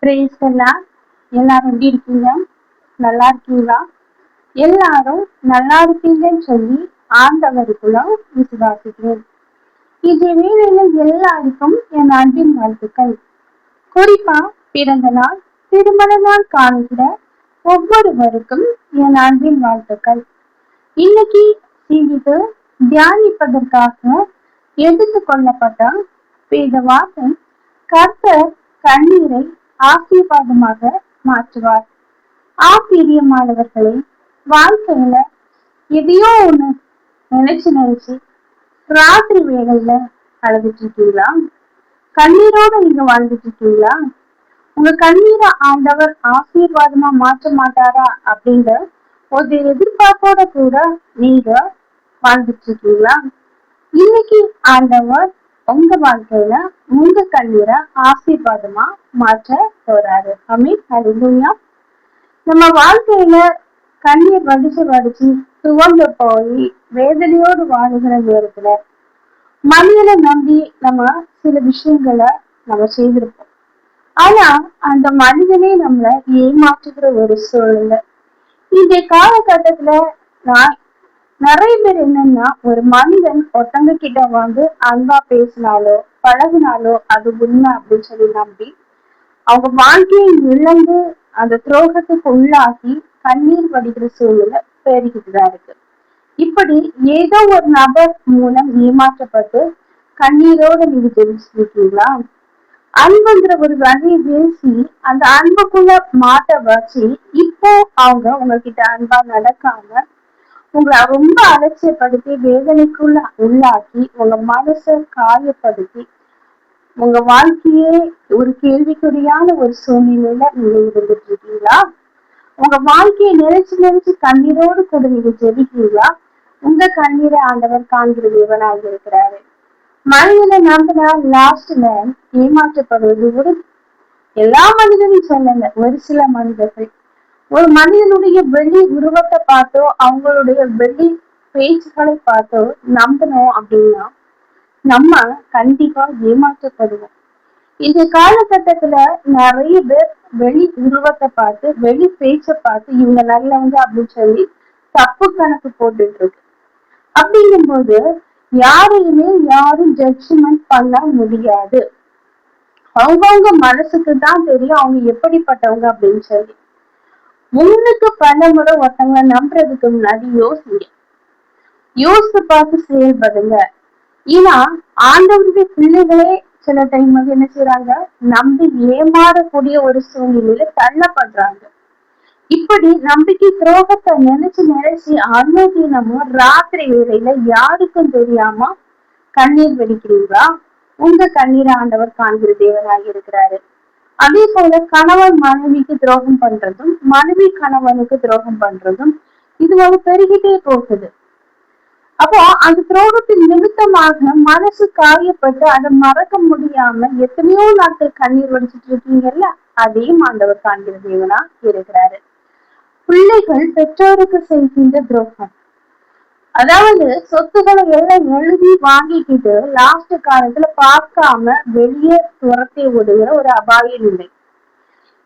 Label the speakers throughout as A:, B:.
A: Brace எல்லாம் எல்லாரும் எப்படி இருக்கீங்க? நல்லா இருக்கீங்களா? எல்லாரும் நல்லா இருக்கீங்கன்னு சொல்லி ஆண்டவருக்குள்ள விசுவாசிக்கிறேன். இது வேளையில எல்லாருக்கும் என் அன்பின் வாழ்த்துக்கள். குறிப்பா பிறந்த நாள், திருமண நாள் காணுகிற ஒவ்வொருவருக்கும் என் அன்பின் வாழ்த்துக்கள். இன்னைக்கு சிந்தித்து தியானிப்பதற்காக எடுத்து கொள்ளப்பட்ட வேத வார்த்தை, கர்த்தர் கண்ணீரை ஆசீர்வாதமாக மாற்றுவார். ஆச்சரியமானவர்களே, வாழ்க்கையில எதையோ ஒண்ணு நினைச்சு ராத்திரி வேலையில அழுதுட்டு இருக்கீங்களா? கண்ணீரோட நீங்க வாழ்ந்துட்டு இருக்கீங்களா? உங்க கண்ணீரை ஆண்டவர் ஆசீர்வாதமா மாற்ற மாட்டாரா அப்படிங்கிற ஒரு எதிர்பார்ப்போட கூட நீங்க வாழ்ந்துட்டு இருக்கீங்களா? இன்னைக்கு ஆண்டவர் உங்க வாழ்க்கையில உங்க கண்ணீரை ஆசீர்வாதமா மாற்ற போறாரு. ஆமென். ஹல்லேலூயா. நம்ம வாழ்க்கையில கண்ணீர் வடிச்சு துவண்டு போய் வேதனையோடு வாழுகிற நேரத்துல மனிதனை நம்பி நம்ம சில விஷயங்களை நம்ம செய்திருப்போம். ஆனா அந்த மனிதனே நம்மள ஏமாற்றுகிற ஒரு சூழ்நிலை. இந்த காலகட்டத்துல நான் நிறைய பேர் என்னன்னா, ஒரு மனிதன் ஒருத்தங்க கிட்ட வந்து அன்பா பேசினாலோ பழகினாலோ அது உண்மை அப்படின்னு சொல்லி நம்பி அவங்க வாழ்க்கையை இழந்து அந்த துரோகத்துக்கு உள்ளாகி கண்ணீர் வடிகிற சூழ்நிலை பெருகிட்டுதான் இருக்கு. இப்படி ஏதோ ஒரு நபர் மூலம் ஏமாற்றப்பட்டு கண்ணீரோட நீங்க தெரிஞ்சுருக்கீங்களா? அன்புங்கிற ஒரு வழியை பேசி அந்த அன்புக்குள்ள மாட்ட வச்சு இப்போ அவங்க உங்ககிட்ட அன்பா நடக்காம உங்களை ரொம்ப அலட்சியப்படுத்தி வேதனைக்குள்ள உள்ளாக்கி உங்க மனசை காயப்படுத்தி உங்க வாழ்க்கையே ஒரு கேள்விக்குறியான ஒரு சூழ்நிலையில நீங்க இருந்துட்டு இருக்கீங்களா? உங்க வாழ்க்கையை நினைச்சு கண்ணீரோடு கூட நீங்க ஜெபிக்கிறீங்களா? உங்க கண்ணீரை ஆண்டவர் காண்கிற தேவனாக இருக்கிறாரு. மனிதனை நம்பினா லாஸ்ட்ல ஏமாற்றப்படுவது ஒரு எல்லா மனிதனையும் சொல்லல, ஒரு சில மனிதர்கள். ஒரு மனிதனுடைய வெளி உருவத்தை பார்த்தோ அவங்களுடைய வெளி பேச்சுக்களை பார்த்தோ நம்பணும் அப்படின்னா நம்ம கண்டிப்பா ஏமாற்றப்படுவோம். இந்த காலகட்டத்துல நிறைய பேர் வெளி உருவத்தை பார்த்து வெளி பேச்சை பார்த்து இவங்க நல்லவங்க அப்படின்னு சொல்லி தப்பு கணக்கு போட்டுட்டு இருக்கு. அப்படிங்கும் போது யாரையுமே யாரும் ஜட்ஜ்மெண்ட் பண்ண முடியாது. அவங்கவுங்க மனசுக்கு தான் தெரியும் அவங்க எப்படிப்பட்டவங்க அப்படின்னு சொல்லி. முன்னுக்கு பல முறை ஒருத்தவங்களை நம்புறதுக்கு முன்னாடி யோசித்து பார்த்து செயல்படுங்க. ஏன்னா ஆண்டவருடைய பிள்ளைகளே சில டைம் வந்து என்ன செய்யறாங்க, நம்பி ஏமாறக்கூடிய ஒரு சூழ்நிலையில தள்ளப்படுறாங்க. இப்படி நம்பிக்கை துரோகத்தை நினைச்சு அனுதினமும் ராத்திரி வேளையில யாருக்கும் தெரியாம கண்ணீர் வெடிக்கிறீங்களா? உங்க கண்ணீரை ஆண்டவர் காண்கிற தேவனாக இருக்கிறாரு. அதே போல கணவன் மனைவிக்கு துரோகம் பண்றதும் மனைவி கணவனுக்கு துரோகம் பண்றதும் இது வந்து பெருகிட்டே போகுது. அப்போ அந்த துரோகத்தின் நிமித்தமாக மனசு காயப்பட்டு அதை மறக்க முடியாம எத்தனையோ நாட்கள் கண்ணீர் வடிச்சிட்டு இருக்கீங்கல்ல, அதையும் ஆண்டவர் காண்கிற தேவனா இருக்கிறாரு. பிள்ளைகள் பெற்றோருக்கு செய்கின்ற துரோகம், அதாவது சொத்துக்களை எல்லாம் எழுதி வாங்கிக்கிட்டு லாஸ்ட் காலத்துல பார்க்காம வெளியே துரத்தி விடுகிற ஒரு அபாய நிலை.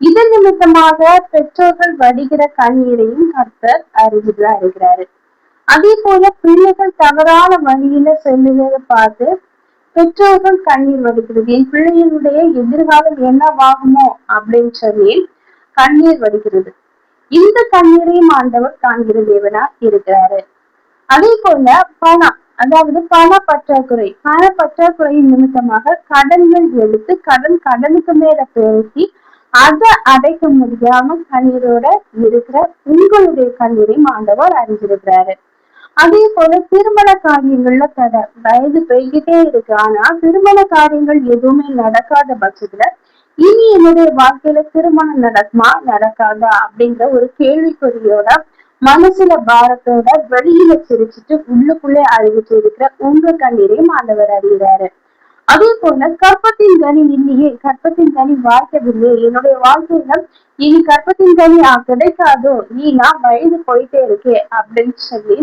A: இதன் நிமித்தமாக பெற்றோர்கள் வடிகிற கண்ணீரையும் கர்த்தர் அறிஞ்சுதான் இருக்கிறாரு. அதே போல பிள்ளைகள் தவறான வழியில செல்லுகிறத பார்த்து பெற்றோர்கள் கண்ணீர் வடிக்கிறது. என் பிள்ளைகளுடைய எதிர்காலம் என்னவாகுமோ அப்படின்னு சொல்லி கண்ணீர் வடிக்கிறது. இந்த கண்ணீரையும் ஆண்டவர் காண்கிற தேவனா இருக்கிறாரு. அதே போல பணம், அதாவது பண பற்றாக்குறையின் நிமித்தமாக கடன்கள் எடுத்து கடனுக்கு மேல பெருக்கி அதை அடைக்க முடியாம கண்ணீரோட இருக்கிற உங்களுடைய கண்ணீரையும் ஆண்டவர் அறிஞ்சிருக்கிறாரு. அதே போல திருமண காரியங்கள்ல தடை, வயது போய்கிட்டே இருக்கு, ஆனா திருமண காரியங்கள் எதுவுமே நடக்காத பட்சத்துல இனி என்னுடைய வாழ்க்கையில திருமணம் நடக்குமா நடக்காதா அப்படிங்கிற ஒரு கேள்விக்குறியோட மனசுல பாரத்தோட வெளியில சிரிச்சுட்டு உள்ளுக்குள்ளே அழுகிட்டு இருக்கிற உங்க கண்ணீரையும் ஆண்டவர் அறிகிறாரு. அதே போல கற்பத்தின் கனி இல்லையே, கற்பத்தின் கனி வாய்க்கவில்லை, என்னுடைய வாழ்க்கையில இனி கற்பத்தின் கனி கிடைக்காதோ, நீனா வயது போயிட்டே இருக்கே அப்படின்னு சொல்லி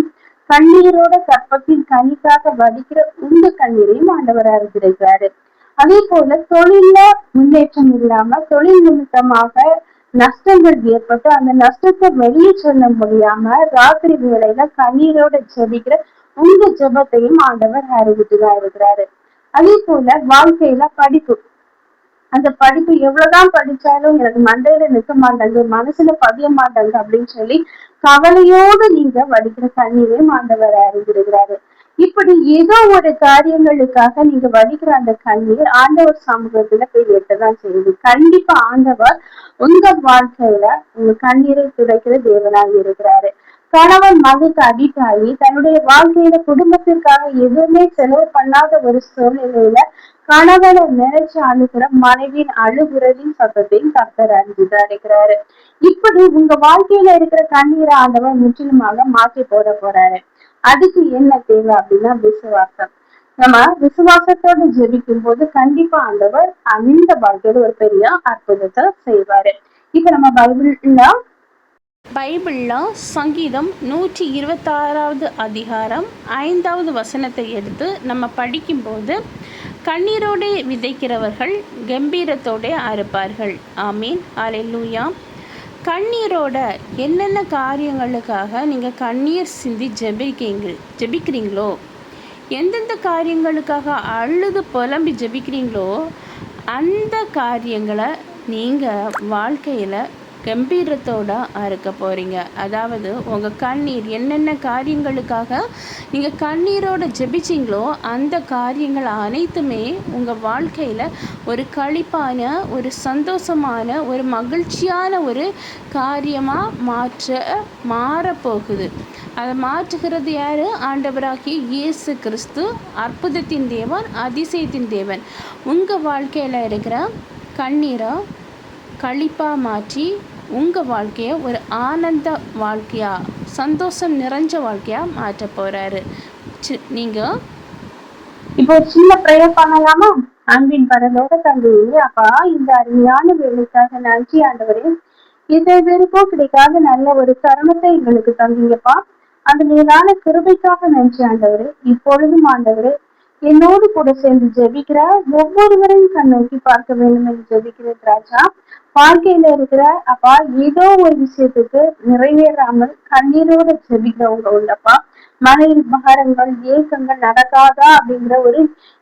A: கண்ணீரோட கற்பத்தின் கனிக்காக வடிக்கிற உங்க கண்ணீரையும் ஆண்டவர் அறிந்திருக்கிறாரு. அதே போல தொழில முன்னேற்றம் இல்லாம தொழில் நிமித்தமாக நஷ்டங்கள் ஏற்பட்டு அந்த நஷ்டத்தை வெளியே சொல்ல முடியாம ராத்திரி வேளையில கண்ணீரோட ஜெபிக்கிற உங்க ஜெபத்தையும் ஆண்டவர் அறிவித்துதான் இருக்கிறாரு. அதே போல வாழ்க்கையில படிப்பு, அந்த படிப்பு எவ்வளவுதான் படிச்சாலும் எனக்கு மண்டையில நிற்க மாட்டாங்க, மனசுல பதிய மாட்டாங்க அப்படின்னு சொல்லி கவலையோடு நீங்க வடிக்கிற கண்ணீரையும் ஆண்டவர் அறிந்திருக்கிறாரு. இப்படி ஏதோ ஒரு காரியங்களுக்காக நீங்க வடிக்கிற அந்த கண்ணீர் ஆண்டவர் சமூகத்துல போய் எட்டதான் செய்யுது. கண்டிப்பா ஆண்டவர் உங்க வாழ்க்கையில உங்க கண்ணீரை துடைக்கிற தேவனாக இருக்கிறாரு. கணவன் மகளுக்கு அடிக்டாகி தன்னுடைய வாழ்க்கையில குடும்பத்திற்காக எதுவுமே செலவு பண்ணாத ஒரு சூழ்நிலையில கணவனை நினைச்சு அழுகிற மனைவியின் அழுகுறதின் சத்தத்தையும் கர்த்தர் அறிஞ்சுதான் இருக்கிறாரு. இப்படி உங்க வாழ்க்கையில இருக்கிற கண்ணீரை ஆண்டவர் முற்றிலுமாக மாற்றி போட போறாரு. அதுக்கு என்ன தேவை அப்படின்னா விசுவாசம். நம்ம விசுவாசத்தோடு ஜெபிக்கும் போது கண்டிப்பா ஆண்டவர் அந்த வாழ்க்கையில ஒரு பெரிய அற்புதத்தை செய்வாரு. இப்ப நம்ம
B: பைபிள்ல சங்கீதம் 126வது அதிகாரம் 5வது வசனத்தை எடுத்து நம்ம படிக்கும்போது, கண்ணீரோடு விதைக்கிறவர்கள் கம்பீரத்தோடு அறுப்பார்கள். ஆமீன், அல்லேலூயா. கண்ணீரோட என்னென்ன காரியங்களுக்காக நீங்கள் கண்ணீர் சிந்தி ஜெபிக்கிறீங்களோ, எந்தெந்த காரியங்களுக்காக அழுது புலம்பி ஜெபிக்கிறீங்களோ அந்த காரியங்களை நீங்கள் வாழ்க்கையில் கம்பீரத்தோட அறுக்க போகிறீங்க. அதாவது உங்கள் கண்ணீர் என்னென்ன காரியங்களுக்காக நீங்கள் கண்ணீரோட ஜெபிச்சிங்களோ அந்த காரியங்கள் அனைத்துமே உங்கள் வாழ்க்கையில் ஒரு களிப்பான, ஒரு சந்தோஷமான, ஒரு மகிழ்ச்சியான ஒரு காரியமாக மாறப்போகுது. அதை மாற்றுகிறது யார்? ஆண்டவராகிய இயேசு கிறிஸ்து, அற்புதத்தின் தேவன், அதிசயத்தின் தேவன். உங்கள் வாழ்க்கையில் இருக்கிற கண்ணீரை களிப்பாக மாற்றி உங்கள் வாழ்க்கையை ஒரு ஆனந்த வாழ்க்கையாக, சந்தோஷம் நிறைஞ்ச வாழ்க்கையாக மாற்ற போகிறாரு. நீங்கள்
A: இப்போ சின்ன ப்ரேயர் பண்ணலாமா? அன்பின் பரலோக தந்தையே, அப்பா இந்த அருமையான வேலைக்காக நன்றி ஆண்டவரே. இதை பேருக்கும் கிடைக்காத நல்ல ஒரு தருணத்தை எங்களுக்கு தந்தீங்கப்பா. அந்த மேலான கிருபைக்காக நன்றி ஆண்டவரே. இப்பொழுதும் ஆண்டவரே என்னோடு கூட சேர்ந்து ஜெபிக்கிற ஒவ்வொருவரையும் கண்ணோக்கி பார்க்க வேண்டும் என்று ஜெபிக்கிறேன் ராஜா. வாழ்க்கையில இருக்கிற அப்பா ஏதோ ஒரு விஷயத்துக்கு நிறைவேறாமல் கண்ணீரோட ஜெபிக்கிறவங்க உள்ளப்பா. மனைவி மகரங்கள் ஏக்கங்கள் நடக்காதா அப்படிங்கிற ஒரு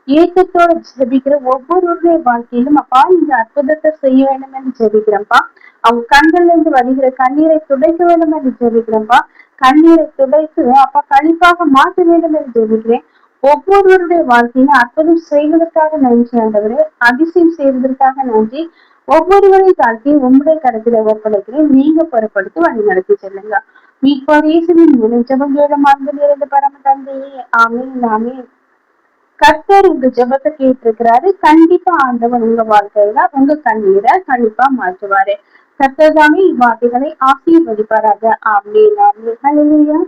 A: ஏக்கத்தோட ஜெபிக்கிற ஒவ்வொருவருடைய வாழ்க்கையிலும் அப்பா நீங்க அற்புதத்தை செய்ய வேண்டும் என்று ஜெபிக்கிறேன்ப்பா. அவங்க கண்கள்ல இருந்து வருகிற கண்ணீரை துடைக்க வேண்டும் என்று ஜெபிக்கிறேன்ப்பா. கண்ணீரை துடைத்து அப்பா கழிப்பாக மாற்ற வேண்டும் என்று ஜெபிக்கிறேன். ஒவ்வொருவருடைய வாழ்க்கையில அற்புதம் செய்வதற்காக நன்றி ஆண்டவரே. அதிசயம் செய்வதற்காக நன்றி. ஒவ்வொருவரையும் தாழ்த்தி உங்களுடைய கருத்துல ஒப்படைக்கிறேன். நீங்க பொறுப்படுத்தி வழி நடத்தி செல்லுங்க. மீட்பரின் மூலம் ஜெபம் நிறைந்த பரம தந்தையே, ஆமீன் ஆமீன். கர்த்தர் உங்க ஜெபத்தை கேட்டிருக்கிறாரு. கண்டிப்பா ஆண்டவன் உங்க வாழ்க்கையில உங்க கண்ணீரை கண்டிப்பா மாற்றுவாரு. கர்த்தர் தாமே இவ்வார்த்தைகளை ஆசீர்வதிப்பாராக. ஆமீன் ஆமீன். ஹல்லேலூயா.